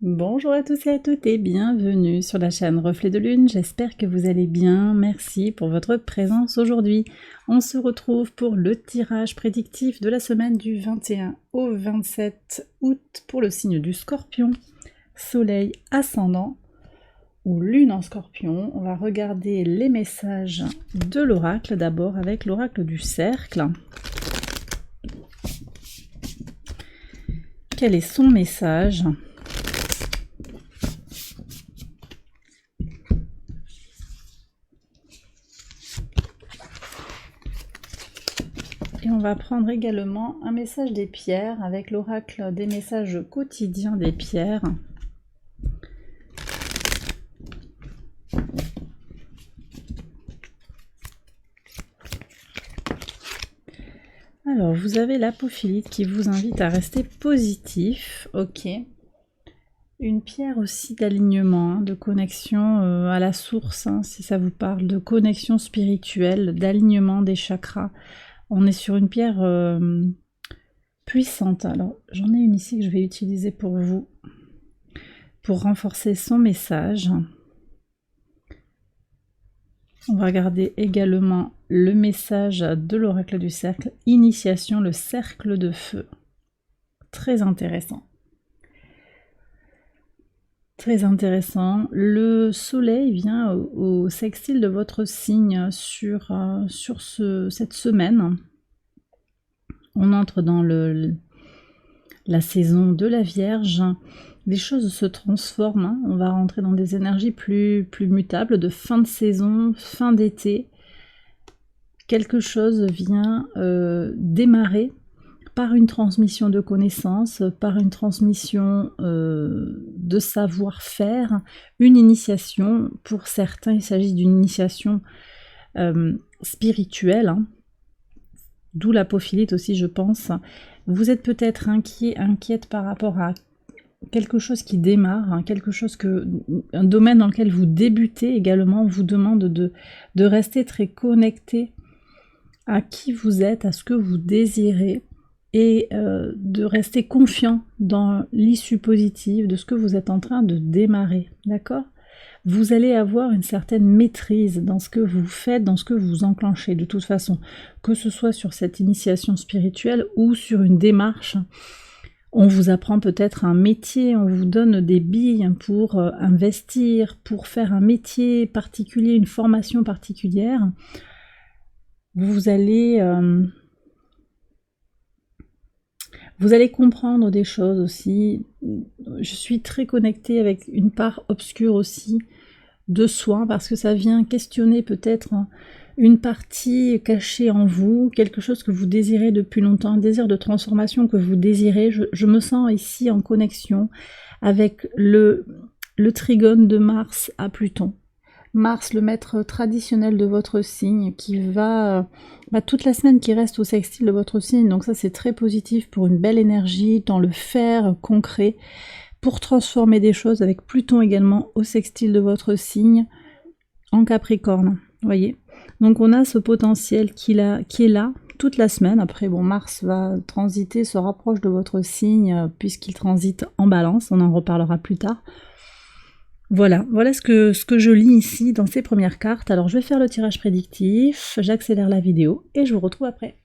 Bonjour à tous et à toutes et bienvenue sur la chaîne Reflet de Lune, j'espère que vous allez bien, merci pour votre présence aujourd'hui. On se retrouve pour le tirage prédictif de la semaine du 21 au 27 août pour le signe du Scorpion, Soleil ascendant ou Lune en Scorpion. On va regarder les messages de l'oracle d'abord avec l'oracle du cercle. Quel est son message ? Et on va prendre également un message des pierres avec l'oracle des messages quotidiens des pierres. Alors, vous avez l'apophilite qui vous invite à rester positif, ok. Une pierre aussi d'alignement, de connexion à la source, si ça vous parle, de connexion spirituelle, d'alignement des chakras. On est sur une pierre puissante. Alors, j'en ai une ici que je vais utiliser pour vous, pour renforcer son message. On va regarder également le message de l'oracle du cercle, initiation, le cercle de feu. Très intéressant. Très intéressant. Le soleil vient au sextile de votre signe sur cette semaine. On entre dans la saison de la Vierge. Les choses se transforment. On va rentrer dans des énergies plus mutables de fin de saison, fin d'été. Quelque chose vient démarrer par une transmission de connaissances, par une transmission de savoir-faire, une initiation. Pour certains, il s'agit d'une initiation spirituelle, d'où l'apophilite aussi, je pense. Vous êtes peut-être inquiète par rapport à quelque chose qui démarre, un domaine dans lequel vous débutez également. On vous demande de rester très connecté à qui vous êtes, à ce que vous désirez, et de rester confiant dans l'issue positive de ce que vous êtes en train de démarrer, d'accord ? Vous allez avoir une certaine maîtrise dans ce que vous faites, dans ce que vous enclenchez, de toute façon, que ce soit sur cette initiation spirituelle ou sur une démarche. On vous apprend peut-être un métier, on vous donne des billes pour investir, pour faire un métier particulier, une formation particulière. Vous allez comprendre des choses aussi. Je suis très connectée avec une part obscure aussi de soi, parce que ça vient questionner peut-être une partie cachée en vous, quelque chose que vous désirez depuis longtemps, un désir de transformation que vous désirez. Je me sens ici en connexion avec le trigone de Mars à Pluton. Mars, le maître traditionnel de votre signe, qui va toute la semaine qui reste au sextile de votre signe, donc ça c'est très positif pour une belle énergie dans le faire concret, pour transformer des choses, avec Pluton également au sextile de votre signe en Capricorne, voyez. Donc on a ce potentiel qui est là toute la semaine. Après bon, Mars va transiter, se rapproche de votre signe puisqu'il transite en Balance, on en reparlera plus tard. Voilà ce que je lis ici dans ces premières cartes. Alors je vais faire le tirage prédictif, j'accélère la vidéo et je vous retrouve après.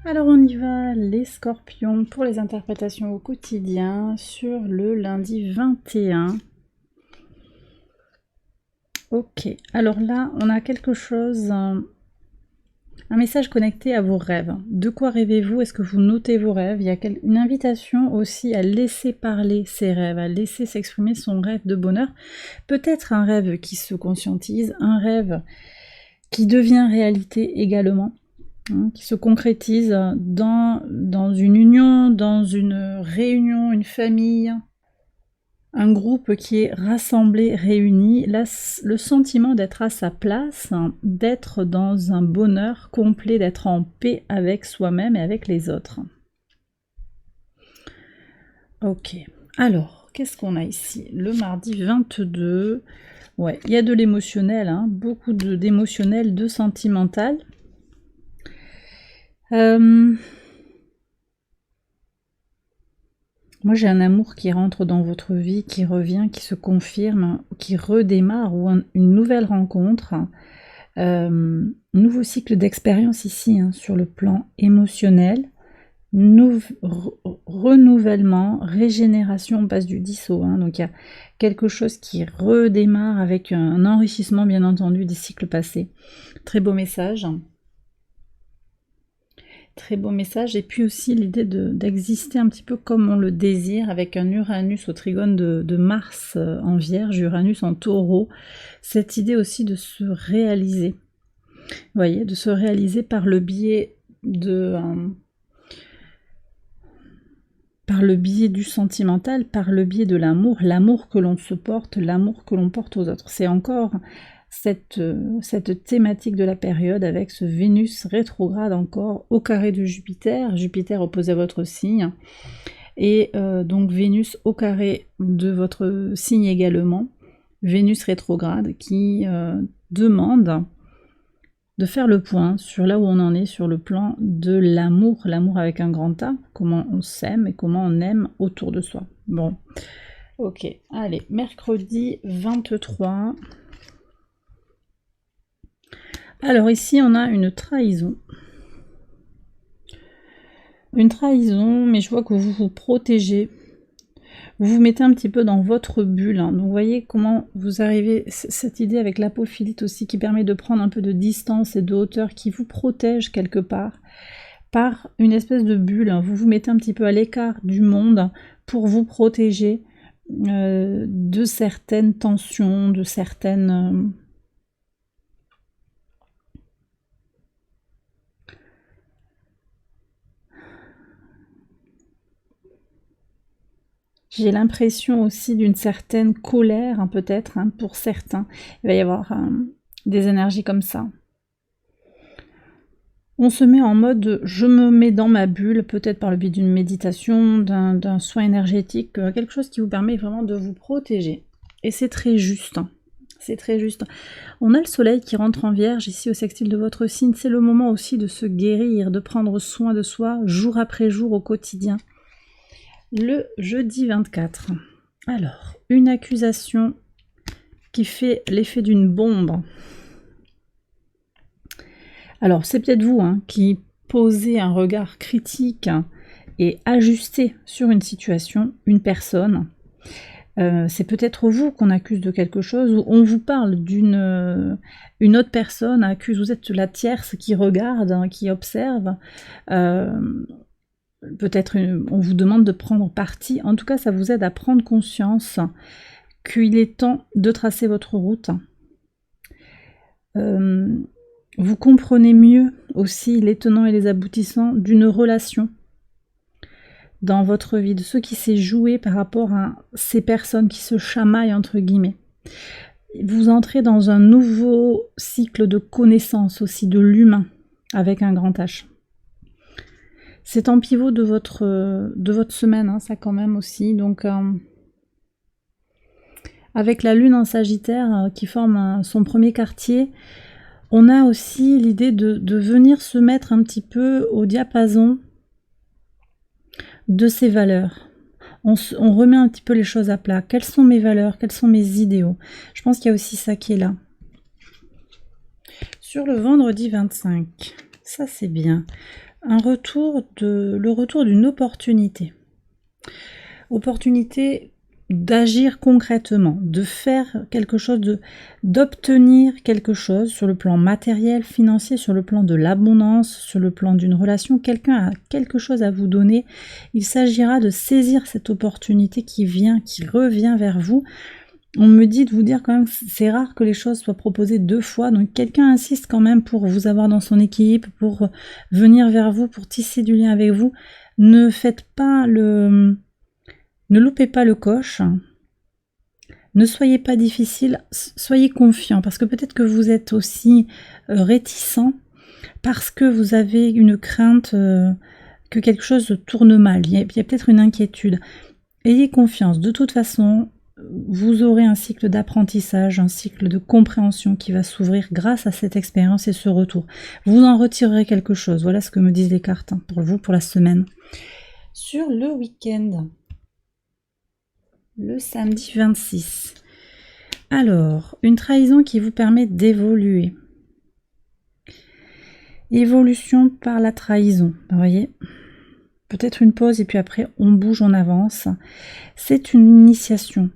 Alors on y va, les scorpions, pour les interprétations au quotidien sur le lundi 21. Ok, alors là on a quelque chose, un message connecté à vos rêves. De quoi rêvez-vous? Est-ce que vous notez vos rêves? Il y a une invitation aussi à laisser parler ses rêves, à laisser s'exprimer son rêve de bonheur. Peut-être un rêve qui se conscientise, un rêve qui devient réalité également. Qui se concrétise dans une union, dans une réunion, une famille. un groupe qui est rassemblé, réuni, là, le sentiment d'être à sa place, hein, d'être dans un bonheur complet, d'être en paix avec soi-même et avec les autres. Ok, alors, qu'est-ce qu'on a ici? Le mardi 22, ouais, il y a de l'émotionnel, hein, beaucoup d'émotionnel, de sentimental. Moi, j'ai un amour qui rentre dans votre vie, qui revient, qui se confirme, qui redémarre, ou une nouvelle rencontre. Nouveau cycle d'expérience ici, hein, sur le plan émotionnel. Renouvellement, régénération, on passe du 10 au 1. Donc, il y a quelque chose qui redémarre avec un enrichissement, bien entendu, des cycles passés. Très beau message. Très beau message, et puis aussi l'idée d'exister un petit peu comme on le désire, avec un Uranus au trigone de Mars en Vierge, Uranus en Taureau, cette idée aussi de se réaliser, vous voyez, de se réaliser par le biais du sentimental, par le biais de l'amour que l'on se porte, l'amour que l'on porte aux autres. C'est encore cette thématique de la période avec ce Vénus rétrograde encore au carré de Jupiter, Jupiter opposé à votre signe, et donc Vénus au carré de votre signe également, Vénus rétrograde qui demande de faire le point sur là où on en est sur le plan de l'amour, l'amour avec un grand A, comment on s'aime et comment on aime autour de soi. Bon, ok, allez, mercredi 23. Alors ici, on a une trahison. Une trahison, mais je vois que vous vous protégez. Vous vous mettez un petit peu dans votre bulle. Hein. Donc vous voyez comment vous arrivez, cette idée avec l'apophilite aussi, qui permet de prendre un peu de distance et de hauteur, qui vous protège quelque part, par une espèce de bulle. Hein. Vous vous mettez un petit peu à l'écart du monde pour vous protéger de certaines tensions, de certaines... J'ai l'impression aussi d'une certaine colère, hein, peut-être, hein, pour certains. Il va y avoir des énergies comme ça. On se met en mode je me mets dans ma bulle, peut-être par le biais d'une méditation, d'un soin énergétique, quelque chose qui vous permet vraiment de vous protéger. Et c'est très juste. Hein. C'est très juste. On a le soleil qui rentre en Vierge ici au sextile de votre signe. C'est le moment aussi de se guérir, de prendre soin de soi jour après jour au quotidien. Le jeudi 24. Alors, une accusation qui fait l'effet d'une bombe. Alors, c'est peut-être vous hein, qui posez un regard critique et ajusté sur une situation, une personne. C'est peut-être vous qu'on accuse de quelque chose, ou on vous parle d'une autre personne, accuse, vous êtes la tierce qui regarde, hein, qui observe. Peut-être on vous demande de prendre parti. En tout cas, ça vous aide à prendre conscience qu'il est temps de tracer votre route. Vous comprenez mieux aussi les tenants et les aboutissants d'une relation dans votre vie, de ce qui s'est joué par rapport à ces personnes qui se chamaillent entre guillemets. Vous entrez dans un nouveau cycle de connaissance aussi de l'humain avec un grand H. C'est en pivot de votre semaine, hein, ça quand même aussi. Donc, avec la lune en Sagittaire qui forme son premier quartier, on a aussi l'idée de venir se mettre un petit peu au diapason de ses valeurs. On remet un petit peu les choses à plat. Quelles sont mes valeurs? Quels sont mes idéaux? Je pense qu'il y a aussi ça qui est là. Sur le vendredi 25, ça c'est bien. Le retour d'une opportunité. Opportunité d'agir concrètement, de faire quelque chose, d'obtenir quelque chose sur le plan matériel, financier, sur le plan de l'abondance, sur le plan d'une relation. Quelqu'un a quelque chose à vous donner. Il s'agira de saisir cette opportunité qui revient vers vous. On me dit de vous dire quand même que c'est rare que les choses soient proposées 2 fois, donc quelqu'un insiste quand même pour vous avoir dans son équipe, pour venir vers vous, pour tisser du lien avec vous. Ne loupez pas le coche. Ne soyez pas difficile, soyez confiant, parce que peut-être que vous êtes aussi réticent, parce que vous avez une crainte que quelque chose tourne mal. Il y a peut-être une inquiétude. Ayez confiance. De toute façon, vous aurez un cycle d'apprentissage, un cycle de compréhension qui va s'ouvrir grâce à cette expérience et ce retour. Vous en retirerez quelque chose. Voilà ce que me disent les cartes pour vous, pour la semaine. Sur le week-end, le samedi 26. Alors, une trahison qui vous permet d'évoluer. Évolution par la trahison, vous voyez. Peut-être une pause et puis après on bouge, on avance. C'est une initiation.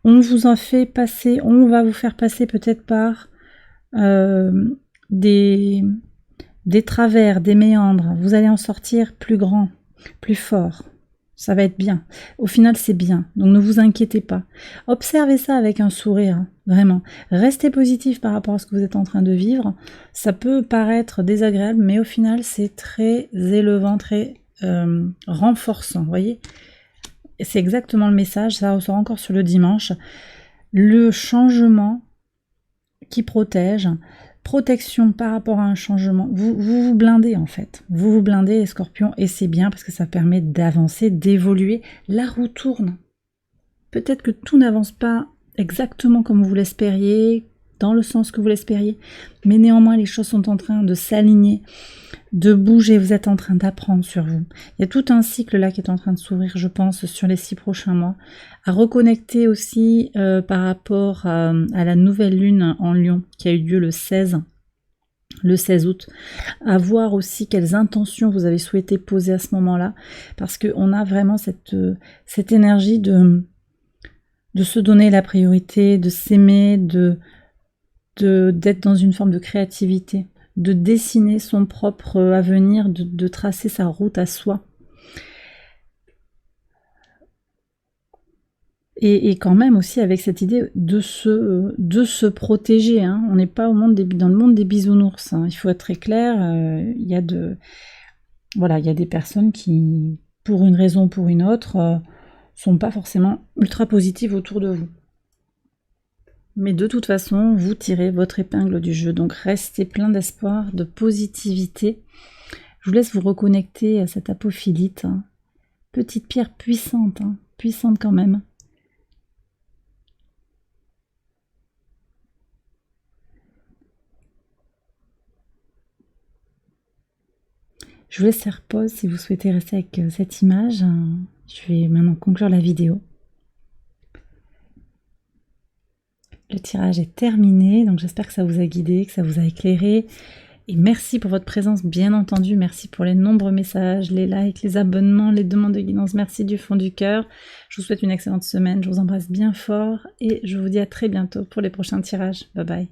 On vous en fait passer, on va vous faire passer peut-être par des travers, des méandres. Vous allez en sortir plus grand, plus fort. Ça va être bien. Au final, c'est bien. Donc ne vous inquiétez pas. Observez ça avec un sourire, vraiment. Restez positif par rapport à ce que vous êtes en train de vivre. Ça peut paraître désagréable, mais au final, c'est très élevant, très renforçant. Vous voyez ? C'est exactement le message. Ça ressort encore sur le dimanche. Le changement qui protège. Protection par rapport à un changement. Vous blindez en fait. Vous vous blindez les scorpions et c'est bien parce que ça permet d'avancer, d'évoluer. La roue tourne. Peut-être que tout n'avance pas exactement comme vous l'espériez, dans le sens que vous l'espériez, mais néanmoins les choses sont en train de s'aligner, de bouger, vous êtes en train d'apprendre sur vous. Il y a tout un cycle là qui est en train de s'ouvrir, je pense, sur les 6 prochains mois, à reconnecter aussi par rapport à la nouvelle lune en Lion qui a eu lieu le 16 août, à voir aussi quelles intentions vous avez souhaité poser à ce moment-là, parce qu'on a vraiment cette énergie de se donner la priorité, de s'aimer, d'être dans une forme de créativité, de dessiner son propre avenir, de tracer sa route à soi. Et quand même aussi avec cette idée de se protéger. Hein. On n'est pas dans le monde des bisounours. Hein. Il faut être très clair. Il y a des personnes qui, pour une raison ou pour une autre, sont pas forcément ultra positives autour de vous. Mais de toute façon, vous tirez votre épingle du jeu. Donc restez plein d'espoir, de positivité. Je vous laisse vous reconnecter à cette apophilite. Hein. Petite pierre puissante, hein. Puissante quand même. Je vous laisse faire pause si vous souhaitez rester avec cette image. Je vais maintenant conclure la vidéo. Le tirage est terminé, donc j'espère que ça vous a guidé, que ça vous a éclairé. Et merci pour votre présence, bien entendu. Merci pour les nombreux messages, les likes, les abonnements, les demandes de guidance. Merci du fond du cœur. Je vous souhaite une excellente semaine. Je vous embrasse bien fort et je vous dis à très bientôt pour les prochains tirages. Bye bye.